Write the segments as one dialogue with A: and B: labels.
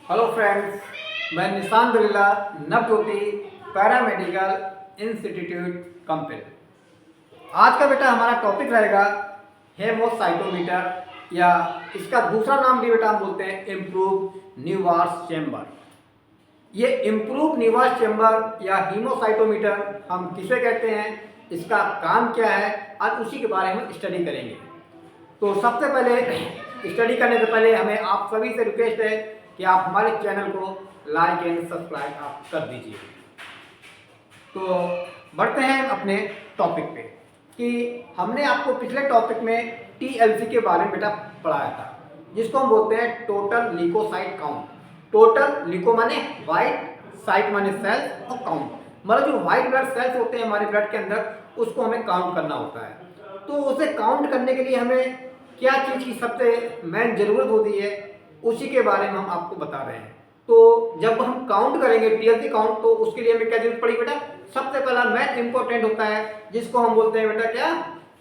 A: Hello friends, मैं निशान Delilah Navjyoti paramedical institute compel. आज का बेटा हमारा टॉपिक रहेगा हेमोसाइटोमीटर या इसका दूसरा नाम भी बेटा हम बोलते हैं इम्प्रूव न्यूवार्स चैम्बर। ये इम्प्रूव न्यूवार्स चैम्बर या हीमोसाइटोमीटर हम किसे कहते हैं, इसका काम क्या है, आज उसी के बारे में स्टडी करेंगे। तो सबसे पहले स्टडी करने से पहले हमें आप सभी से रिक्वेस्ट है कि आप हमारे चैनल को लाइक एंड सब्सक्राइब आप कर दीजिए। तो बढ़ते हैं अपने टॉपिक पे कि हमने आपको पिछले टॉपिक में टीएलसी के बारे में बेटा पढ़ाया था, जिसको हम बोलते हैं total leucocyte count. Total leuco माने वाइट, साइट माने सेल्स और काउंट मतलब जो वाइट ब्लड सेल्स होते हैं हमारे ब्लड के अंदर, उसको हमें काउंट करना होता है। तो उसे काउंट करने के लिए हमें क्या चीज़ की सबसे मेन ज़रूरत होती है, उसी के बारे में हम आपको बता रहे हैं। तो जब हम काउंट करेंगे टीएलसी काउंट, तो उसके लिए हमें क्या जरूरत पड़ेगी बेटा, सबसे पहला मैथ इंपॉर्टेंट होता है, जिसको हम बोलते हैं बेटा क्या,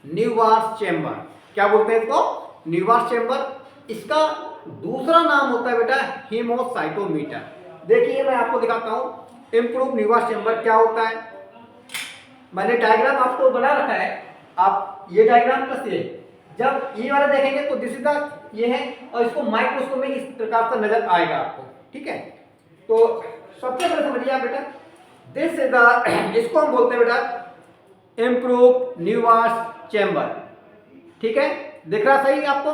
A: न्यूवार्स चैम्बर। क्या बोलते हैं इसको, न्यूवार्स चैम्बर। इसका दूसरा नाम होता है बेटा हीमोसाइटोमीटर। देखिए मैं आपको दिखाता हूँ इम्प्रूव न्यूवार्स चैम्बर क्या होता है। मैंने डायग्राम आपको बना रखा है, आप ये डायग्राम प्लस ये जब ये वाला देखेंगे तो दिस इज द ये है, और इसको माइक्रोस्कोप में इस प्रकार से नजर आएगा आपको। ठीक है, तो सबसे पहले समझिए आप बेटा, दिस इज द, इसको हम बोलते हैं बेटा इम्प्रूव न्यूवार्स चैम्बर। ठीक है, दिख रहा सही आपको।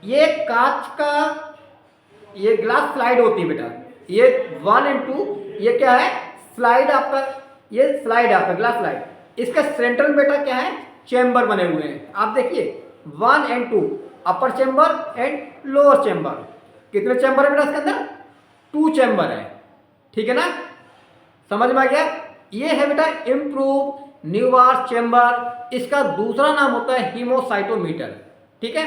A: ये कांच का ये ग्लास स्लाइड होती है बेटा, ये 1 और 2 ये क्या है, स्लाइड आपका, ये स्लाइड आपका ग्लास स्लाइड। इसका सेंटर में बेटा क्या है, चैम्बर बने हुए हैं। आप देखिए 1 और 2 अपर चैम्बर एंड लोअर चैम्बर। कितने चैम्बर है बेटा इसके अंदर, 2 चैम्बर है। ठीक है ना, समझ में आ गया। ये है बेटा इम्प्रूव न्यूवार्स चैम्बर। इसका दूसरा नाम होता है हीमोसाइटोमीटर। ठीक है,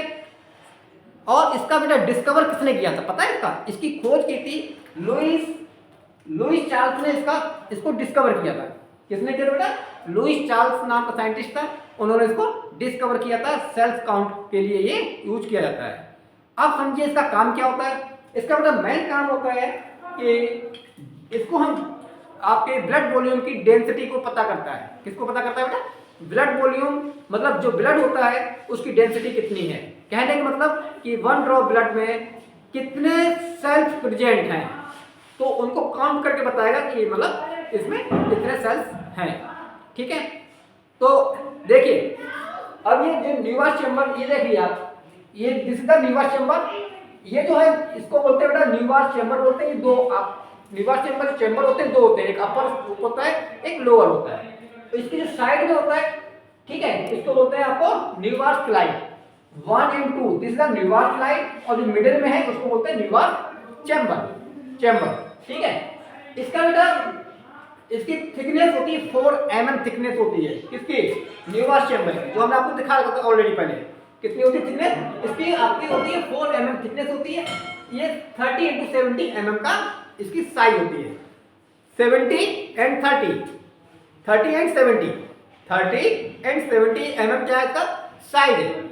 A: और इसका बेटा डिस्कवर किसने किया था पता है, इसकी खोज की थी लुईस चार्ल्स ने इसको डिस्कवर किया था। किसने किया था बेटा, लुईस चार्ल्स नाम का साइंटिस्ट था, उन्होंने इसको डिस्कवर किया था। सेल्स काउंट के लिए ये यूज किया जाता है। अब समझिए इसका काम क्या होता है। इसका मतलब मेन काम होता है कि इसको हम आपके ब्लड वॉल्यूम की डेंसिटी को पता करता है। किसको पता करता है बेटा, ब्लड वॉल्यूम मतलब जो ब्लड होता है उसकी डेंसिटी कितनी है। कहने का मतलब कि 1 ड्रॉप ब्लड में कितने सेल्स प्रेजेंट हैं, तो उनको काउंट करके बताएगा कि मतलब इसमें कितने सेल्स हैं। ठीक है, तो देखिए अब ये जो न्यूवार्स चैम्बर, ये देखिए आप, ये दिस इज द न्यूवार्स चैम्बर। ये जो है इसको बोलते हैं बेटा न्यूवार्स चैम्बर बोलते हैं। दो आप न्यूवार्स चैम्बर के चैम्बर होते हैं, दो होते हैं, एक अपर होता है एक लोअर होता है। तो इसकी जो साइड में होता है, ठीक है, इसको बोलते हैं आपको न्यूवार्स फ्लाइट 1 और 2, दिस इज द न्यूवार्स फ्लाइट। और जो मिडिल में है उसको बोलते हैं न्यूवार्स चैम्बर। ठीक है, इसका बेटा इसकी थिकनेस होती है 4 mm थिकनेस होती है। किसकी, न्यूवार्स चैम्बर की, जो हमने आपको दिखा रखा था ऑलरेडी पहले। कितनी होती है थिकनेस इसकी, आपकी होती है 4 mm थिकनेस होती है। ये 30 × 70 mm का इसकी साइज होती है। 70 एंड 30, 30 एंड 70, 30 एंड 70 mm क्या है इसका साइज है।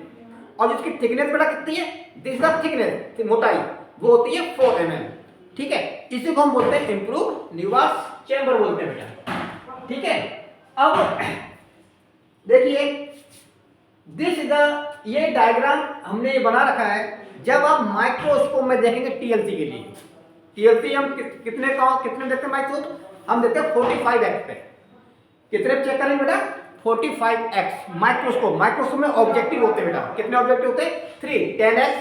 A: और इसकी थिकनेस बेटा कितनी है, दिस द थिकनेस, मोटाई वो होती है 4 mm। ठीक है, इसी को हम बोलते हैं इम्प्रूव न्यूवार्स चैम्बर बोलते हैं बेटा। ठीक है, अब देखिए दिस इज द, ये डायग्राम हमने ये बना रखा है। जब आप माइक्रोस्कोप में देखेंगे टीएलसी के लिए, टीएलसी हम कितने देखते हैं माइक्रोस्कोप, हम देखते हैं 45x पे। कितने चेक करेंगे बेटा, 45x माइक्रोस्कोप में ऑब्जेक्टिव होते हैं बेटा। कितने ऑब्जेक्टिव होते हैं, 3, 10x,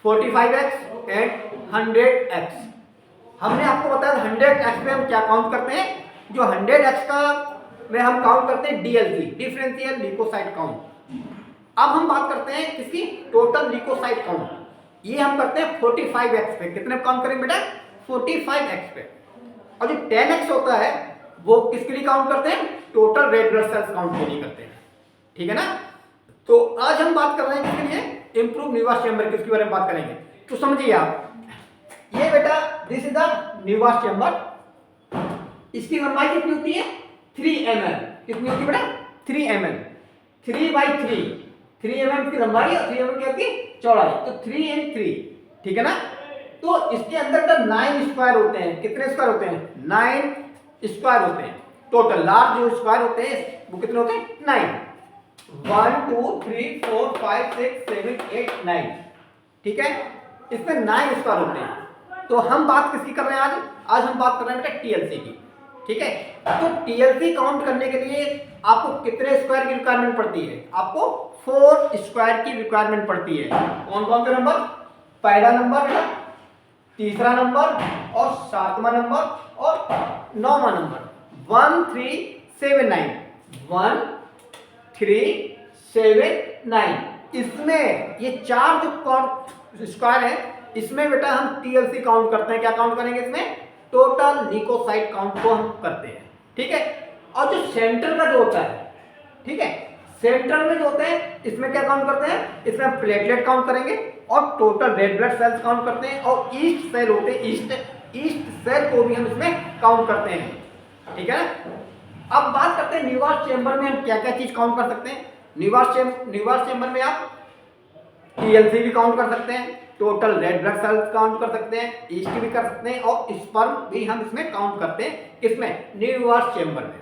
A: 45x एंड 100x। हमने आपको बताया 100x में हम क्या काउंट करते हैं, जो 100x का में हम काउंट करते हैं डीएलसी, डिफरेंशियल ल्यूकोसाइट काउंट। अब हम बात करते हैं किसकी, टोटल ल्यूकोसाइट काउंट। ये हम करते हैं 45x पे। कितने काउंट करेंगे बेटा, 45x पे। और जो 10x होता है वो किसके लिए काउंट करते हैं, total red blood sales count के लिए करते हैं। ठीक है ना, तो आज हम बात कर रहे हैं किसके लिए, इम्प्रूव न्यूवार्स चैम्बर, किसके बारे में बात करेंगे। तो समझिए आप, ये बेटा दिस इज द न्यूवार्स चैम्बर। इसकी लंबाई कितनी होती है, 3 mm। कितनी होती है बेटा, 3 mm, 3/3, 3 mm की लंबाई और 3 mm की चौड़ाई, तो 3 and 3। ठीक है ना, तो इसके अंदर तो 9 स्क्वायर होते हैं। कितने स्क्वायर होते हैं? 9 स्क्वायर होते हैं टोटल। लार्ज जो स्क्वायर होते हैं वो कितने होते हैं? 9। 1 2 3 4 5 6 7 8 9। ठीक है, इसमें 9 स्क्वायर होते हैं। तो हम बात किसकी कर रहे हैं आज? आज हम बात कर रहे हैं बेटा टीएलसी की। ठीक है, तो टीएलसी काउंट करने के लिए आपको कितने स्क्वायर की रिक्वायरमेंट पड़ती है? आपको 4 स्क्वायर की रिक्वायरमेंट पड़ती है। कौन कौन से नंबर? पहला नंबर, तीसरा नंबर और सातवां नंबर और 9वां नंबर। 1 3 7 9 1 3 7 9। इसमें ये 4 जो स्क्वायर है इसमें बेटा हम टीएलसी काउंट करते हैं। क्या काउंट करेंगे? इसमें टोटल ल्यूकोसाइट काउंट को हम करते हैं। ठीक है, और जो सेंटर का जो होता है, ठीक है, सेंट्रल में जो होते हैं इसमें क्या काउंट करते हैं? इसमें हम प्लेटलेट काउंट करेंगे और total red blood sales count करते हैं और ईस्ट सेल होते हैं, ईस्ट सेल को भी हम इसमें काउंट करते हैं। ठीक है, अब बात करते हैं न्यूवार्स चेंबर में हम क्या क्या चीज काउंट कर सकते हैं। न्यूवार्स चेंबर में आप टीएलसी भी काउंट कर सकते हैं, total red blood sales count कर सकते हैं, ईस्ट भी कर सकते हैं और स्पर्म भी हम इसमें काउंट करते हैं। किसमें? न्यूवार्स चेंबर में।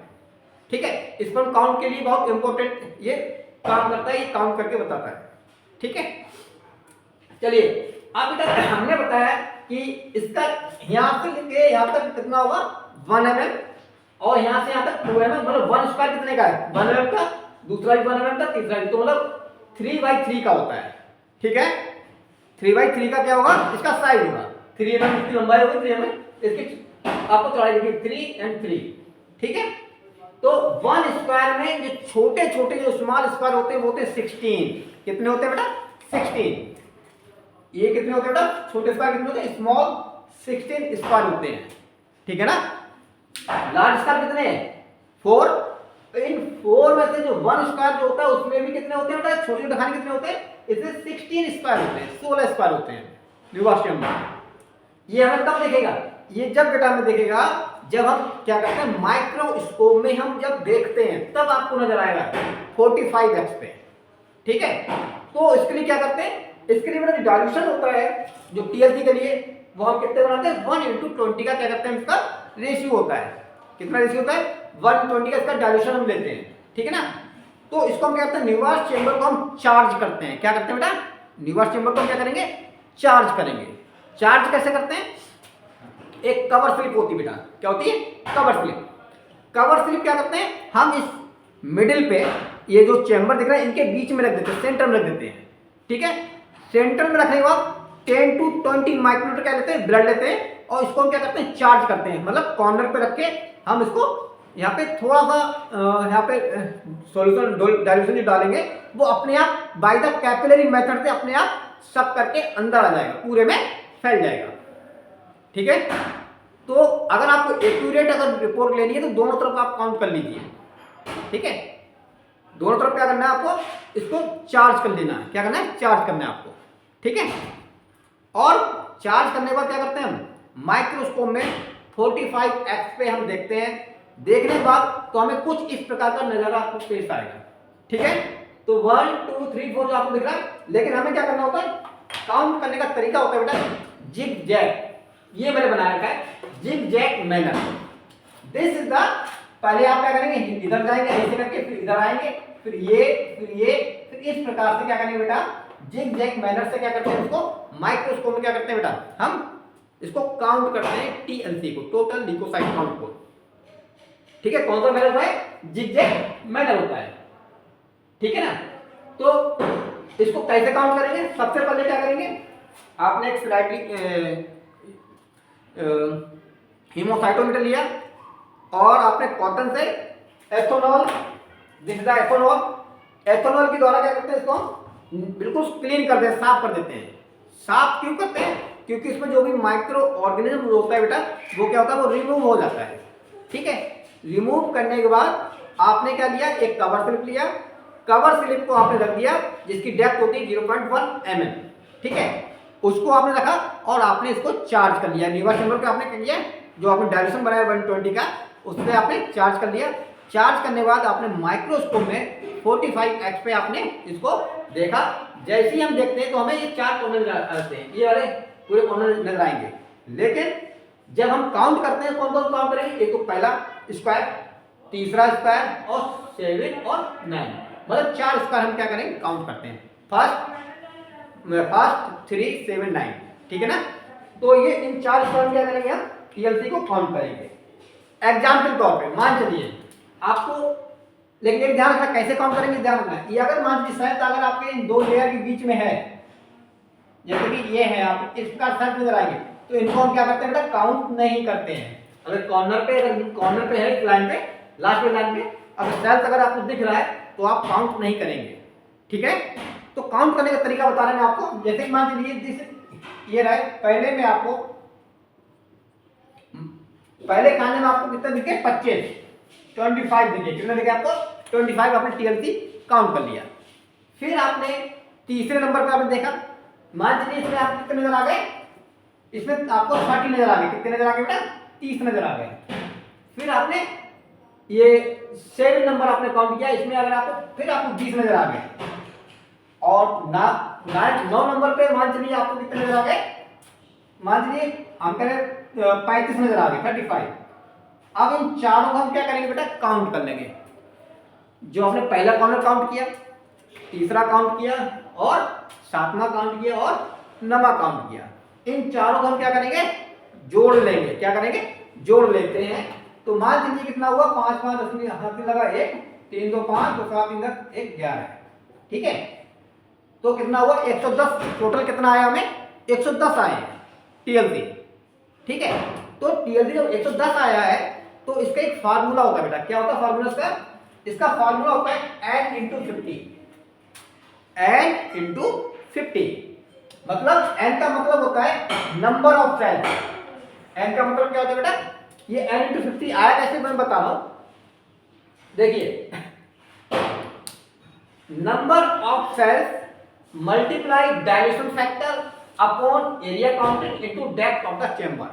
A: ठीक है, स्पर्म काउंट के लिए बहुत इंपॉर्टेंट ये काम करता है, ये काउंट करके बताता है। ठीक है, चलिए अब बेटा हमने बताया कि इसका यहां से लेके यहां तक कितना होगा? 1 mm और यहां से यहां तक 2 mm, मतलब 1 स्क्वायर कितने का है? 1 mm का, दूसरा भी 1 mm का, तीसरा भी, तो मतलब 3/3 का होता है। ठीक है, 3/3 का क्या होगा? इसका साइज होगा 3 mm, इसकी लंबाई होगी 3 mm, इसकी आपको चौड़ाई होगी 3 और 3। ठीक है, तो 1 स्क्वायर में जो छोटे छोटे जो स्मॉल स्क्वायर होते हैं वो होते हैं 16। कितने होते हैं बेटा? 16। ये कितने होते हैं बेटा? छोटे स्क्वायर कितने होते हैं? स्मॉल 16 स्क्वायर होते हैं। ठीक है ना। लार्ज स्क्वायर कितने हैं? 4। इन 4 में से जो 1 स्क्वायर जो होता है उसमें भी कितने होते हैं बेटा? छोटे छोटे खाने कितने होते हैं? इसमें 16 स्क्वायर होते हैं, 16 स्क्वायर होते हैं न्यूवार्स चेंबर। ये हमें कब देखेगा? ये जब बेटा हमें देखेगा जब हम क्या करते हैं माइक्रोस्कोप में हम जब देखते हैं तब आपको नजर आएगा 45x पे। ठीक है, तो इसके लिए क्या करते हैं? इसके लिए मेरा जो डाइल्यूशन होता है जो टीएलसी के लिए वो हम कितने बनाते हैं? 1:20 का क्या करते हैं? इसका रेशियो होता है। कितना रेशियो होता है? 1:20 का इसका डाइल्यूशन हम लेते हैं। ठीक है ना, तो इसको हम क्या करते हैं? न्यूवार्स चेंबर को हम चार्ज करते हैं। क्या करते हैं बेटा? न्यूवार्स चेंबर को हम क्या करेंगे? चार्ज करेंगे। चार्ज कैसे करते हैं? एक कवर स्लिप होती है बेटा। क्या होती है? Cover slip. कवर स्लिप क्या करते हैं? हम इस मिडिल पे ये जो चेंबर दिख रहा है इनके बीच में रख देते हैं, सेंटर में रख देते हैं। ठीक है, सेंटर में रखने के बाद 10 to 20 माइक्रोमीटर क्या लेते हैं? ब्लड लेते हैं और इसको हम क्या करते हैं? चार्ज करते हैं। मतलब कॉर्नर पे रख के हम इसको यहाँ पे थोड़ा सा यहाँ पे सॉल्यूशन डाइल्यूशन जो डालेंगे वो अपने आप बाय द कैपिलरी मेथड से अपने आप सब करके अंदर आ जाएगा, पूरे में फैल जाएगा। ठीक है, तो अगर आपको एक्यूरेट अगर रिपोर्ट लेनी है तो दोनों तरफ आप काउंट कर लीजिए। ठीक है, दोनों तरफ क्या करना है आपको? इसको चार्ज कर लेना है। क्या करना है? चार्ज करना है आपको। ठीक है, और चार्ज करने के बाद क्या करते हैं? हम माइक्रोस्कोप में 45x पे हम देखते हैं। देखने के बाद तो हमें कुछ इस प्रकार का नजारा आपको पेश आएगा। ठीक है, तो 1 2 3 4 जो आपको दिख रहा है, लेकिन हमें क्या करना होता है? काउंट करने का तरीका होता है बेटा जिग जैग। ये मैंने बना रखा है zig zag manner. This is the, पहले आप क्या करेंगे? इधर जाएंगे ऐसे करके, फिर इधर आएंगे, फिर ये, फिर इस प्रकार से क्या करेंगे बेटा? जिग जैग मैनर से क्या करते हैं? इसको माइक्रोस्कोप में क्या करते हैं बेटा? हम इसको काउंट करते हैं टीएलसी को, टोटल ल्यूकोसाइट काउंट को। ठीक है, कौन सा मैनर होता है? जिग जैग मैनर होता है। ठीक है ना, तो इसको कैसे काउंट करेंगे? सबसे पहले क्या करेंगे? आपने एक स्लाइडली हीमोसाइटोमीटर लिया और आपने कॉटन से ethanol, this is the ethanol के द्वारा क्या करते हैं? इसको बिल्कुल क्लीन कर देते हैं, साफ कर देते हैं। साफ क्यों करते हैं? क्योंकि इसमें जो भी माइक्रो ऑर्गेनिज्म होता है बेटा वो क्या होता है? वो रिमूव हो जाता है। ठीक है, रिमूव करने के बाद आपने क्या लिया? एक कवर स्लिप लिया। कवर स्लिप को आपने रख दिया जिसकी डेप्थ होती है 0.1 mm। ठीक है, उसको आपने रखा और आपने इसको चार्ज कर लिया। न्यूवार्स चेंबर को आपने कर लिया, जो आपने डायरेक्शन बनाया 120 का उससे आपने चार्ज कर लिया। चार्ज करने के बाद आपने माइक्रोस्कोप में 45x पे आपने इसको देखा। जैसे ही हम देखते हैं तो हमें ये 4 कॉर्नर आते हैं, ये वाले पूरे कॉर्नर नजर आएंगे। लेकिन जब हम काउंट करते हैं कौन कौन काउंट करेंगे, एक तो पहला स्क्वायर, तीसरा स्क्वायर और 7 और 9, मतलब 4 स्क्वायर हम क्या करेंगे काउंट करते हैं। फर्स्ट 3 7 9, ठीक है ना। तो ये इन 4 स्क्वायर क्या करेंगे हम टीएलसी को काउंट करेंगे। एग्जाम्पल तौर पे मान चलिए आपको, लेकिन एक ध्यान रखना कैसे काउंट करेंगे, ध्यान रखना। ये अगर मान लीजिए शायद अगर आपके इन 2 लेयर के बीच में है, जैसे कि ये है, आप इस प्रकार सर्च नजर आएंगे, तो इनको हम क्या करते हैं बेटा काउंट नहीं करते हैं। अगर कॉर्नर पे है इस लाइन पे, लास्ट में लाइन पे अगर सेल्स अगर आपको दिख रहा है तो आप काउंट नहीं करेंगे, ठीक है। तो काउंट करने का तरीका बता रहे हैं आपको। जैसे कि मान लीजिए ये रहा, पहले में आपको पहले खाने में आपको कितना दिखे 25 दिखे, कितना दिखे आपको 25, आपने टीएलसी काउंट कर लिया। फिर आपने तीसरे नंबर पे आपने देखा, मान लीजिए इसमें आपको कितने नजर आ गए, इसमें आपको 30 नजर आ गए, कितने नजर आ गए बेटा 30 नजर आ गए। फिर आपने ये 7 नंबर आपने काउंट किया, इसमें अगर आपको फिर आपको 20 नजर आ गए। और 9 नंबर पे मान चलिए आपको कितने नजर आ गए, मान लीजिए हम करें 35 नजर आ गए 35। अब इन चारों को हम क्या करेंगे बेटा काउंट कर लेंगे। जो आपने पहला कॉर्नर काउंट किया, तीसरा काउंट किया और 7वां काउंट किया और 9वां काउंट किया, इन चारों को हम क्या करेंगे जोड़ लेंगे। क्या करेंगे जोड़ लेते हैं। तो मान लीजिए कितना हुआ 5 5 10 हाथ में लगा 1 3 2 5 2 7 3 10 1 11, ठीक है। तो कितना हुआ 110, टोटल कितना आया हमें 110 आए टीएलसी, ठीक है। तो टीएलसी जब 110 आया है तो इसका एक फार्मूला होता है बेटा, क्या होता है फार्मूला इसका फार्मूला होता है n × 50, n × 50, मतलब n का मतलब होता है नंबर ऑफ सेल्स। n का मतलब क्या होता है बेटा, ये n × 50 आया कैसे मैं बता रहा हूं। देखिए number of cells multiply dilation factor upon area counted into depth of the chamber,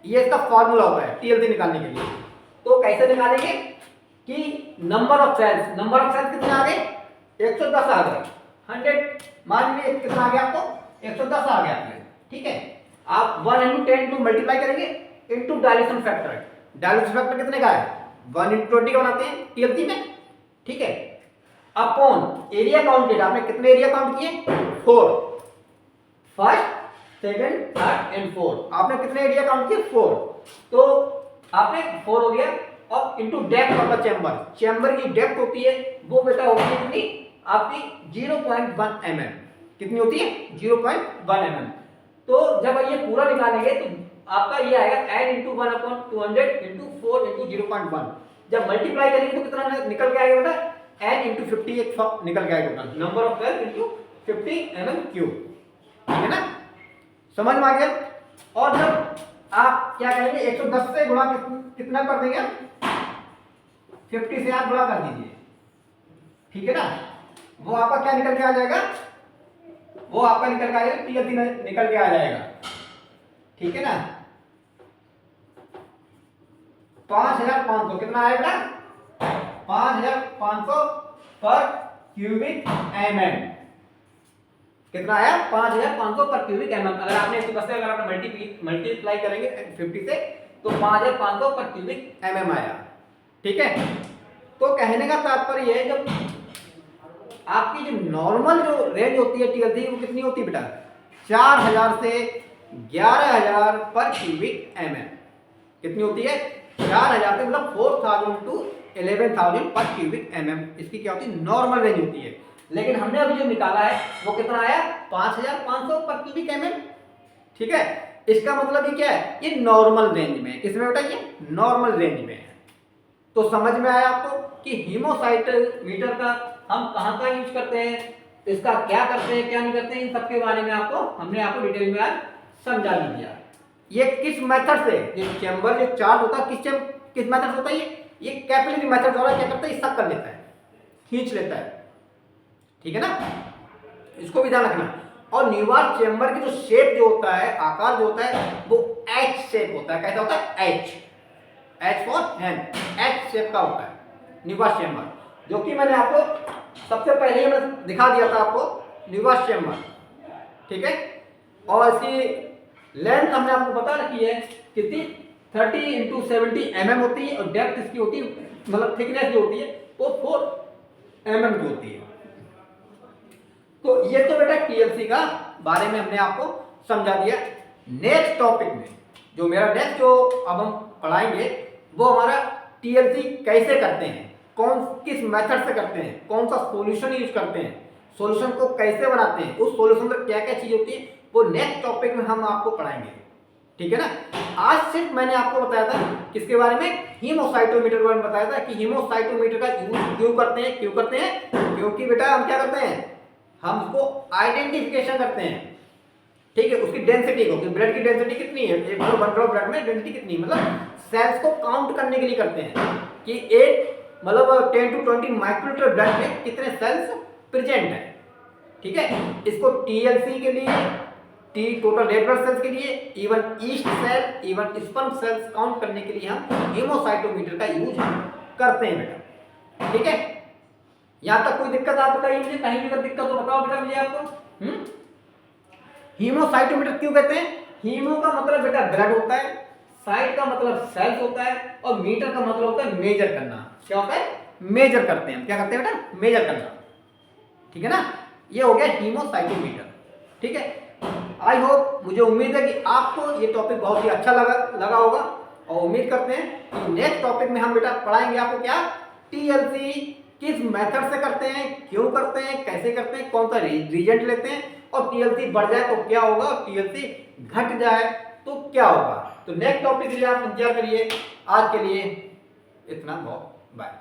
A: ये इसका फार्मूला होता है टीएलसी निकालने के लिए। तो कैसे निकालेंगे कि नंबर ऑफ सेल्स कितने आ गए 110 आ गए, 100 मान लीजिए कितना आ गया आपको 110 आ गया आपके, ठीक है। आप 1 × 10 टू मल्टीप्लाई करेंगे into dilation factor. Dilation factor कितने का है 1 × 20 का बनाते हैं टीएलसी में, ठीक है। अपॉन एरिया काउंटेड, आपने कितने एरिया काउंट किए 4, फर्स्ट सेकंड थर्ड एंड 4, आपने कितने एरिया काउंट किए 4, तो आपने 4 हो गया। और into depth of the chamber, chamber की डेप्थ होती है वो बेटा होती है कितनी आपकी 0.1 mm, कितनी होती है 0.1 mm। तो जब ये पूरा निकालेंगे तो आपका ये आएगा n × 1/200 × 4 × 0.1। जब मल्टीप्लाई करेंगे तो कितना निकल के आएगा बेटा n × 50 एक निकल के आएगा total number of sales × 50 mm3, ठीक है ना, समझ में आ गया। और जब आप क्या करेंगे 110 से गुणा कितना कर देंगे 50 से आप गुणा कर दीजिए, ठीक है ना। वो आपका क्या निकल के आ जाएगा, वो आपका निकल के आ जाएगा टीएलसी निकल के आ जाएगा, ठीक है ना। 5500 कितना आएगा 5500 पर क्यूबिक mm, कितना आया 5500 पर क्यूबिक mm। अगर आपने 110 से अगर आपने मल्टीप्लाई करेंगे 50 से तो 5500 पर क्यूबिक mm आया, ठीक है। तो कहने का तात्पर्य है जब आपकी जो नॉर्मल जो रेंज होती है टीएलसी वो कितनी होती है बेटा 4000 से 11000 पर क्यूबिक mm, कितनी होती है 4000 से मतलब 4000 to 11000 पर क्यूबिक mm, इसकी क्या होती है नॉर्मल रेंज होती है। लेकिन हमने अभी जो निकाला है वो कितना आया 5500 पर क्यूबिक mm, ठीक है। इसका मतलब ये क्या है ये नॉर्मल रेंज में, किसमें बेटा ये नॉर्मल रेंज में है। तो समझ में आया आपको कि हीमोसाइटोमीटर का हम कहाँ यूज करते हैं, इसका क्या करते हैं क्या नहीं करते हैं, इन सब के बारे में हमने आपको डिटेल में आज समझा दिया। ये किस मेथड से ये चेंबर जो चार्ज होता है किस मेथड से होता है, ये कैपिलरी मेथड द्वारा क्या करता है ये सब कर लेता है, खींच लेता है, ठीक है ना, इसको भी ध्यान रखना। और न्यूवार चेंबर की जो शेप जो होता है आकार जो होता है वो एच शेप होता है, कैसा होता है H for hand, H shape का होता है न्यूवार चेंबर, जो कि मैंने आपको सबसे पहले ही मैं दिखा दिया था आपको न्यूवार चेंबर, ठीक है। और इसकी लेंथ हमने आपको बता रखी है कितनी, 30 इंटू 70 mm होती है, और डेप्थ इसकी होती है, मतलब थिकनेस जो होती है वो 4 mm की होती है। तो ये तो बेटा टीएलसी का बारे में हमने आपको समझा दिया। नेक्स्ट टॉपिक में जो मेरा नेक्स्ट जो अब हम पढ़ाएंगे वो हमारा टीएलसी कैसे करते हैं, कौन किस मेथड से करते हैं, कौन सा सॉल्यूशन यूज करते हैं, सॉल्यूशन को कैसे बनाते हैं, उस सॉल्यूशन में क्या क्या चीज होती है, वो नेक्स्ट टॉपिक में हम आपको पढ़ाएंगे। ठीक है ना। आज सिर्फ मैंने आपको बताया था किसके बारे में, हीमोसाइटोमीटर के बारे में बताया था कि हीमोसाइटोमीटर का यूज क्यों करते हैं, क्योंकि बेटा हम क्या करते हैं, हम उसको आइडेंटिफिकेशन करते हैं। ठीक है, उसकी डेंसिटी को, कि ब्लड की डेंसिटी कितनी है, एक वन ड्रॉप ब्लड में डेंसिटी कितनी, मतलब सेल्स को काउंट करने के लिए करते हैं कि एक मतलब 10 to 20 माइक्रोलीटर ब्लड में कितने सेल्स प्रेजेंट है। ठीक है, इसको टीएलसी के लिए, T total red blood cells के लिए, even yeast cell, even sperm cells count करने के लिए हम हीमोसाइटोमीटर का यूज करते हैं बेटा। ठीक है, यहां तक कोई दिक्कत आप बताइए मुझे, कहीं भी अगर दिक्कत हो बताओ बेटा मुझे आपको। हीमोसाइटोमीटर क्यों कहते हैं, हीमो का मतलब बेटा ब्लड होता है, साइट का मतलब सेल्स होता है, और मीटर का मतलब होता है मेजर करना। क्या होता है, मेजर करते हैं, क्या करते हैं बेटा, मेजर करना। ठीक है ना, ये हो गया हीमोसाइटोमीटर। ठीक है, आई होप, मुझे उम्मीद है कि आपको ये टॉपिक बहुत ही अच्छा लगा होगा, और उम्मीद करते हैं कि नेक्स्ट टॉपिक में हम बेटा पढ़ाएंगे आपको क्या, टीएलसी किस मेथड से करते हैं, क्यों करते हैं, कैसे करते हैं, कौन सा रिजल्ट लेते हैं, और टीएलसी बढ़ जाए तो क्या होगा, और टीएलसी घट जाए तो क्या होगा। तो नेक्स्ट टॉपिक के लिए आप इंतजार करिए। आज के लिए इतना बहुत, बाय।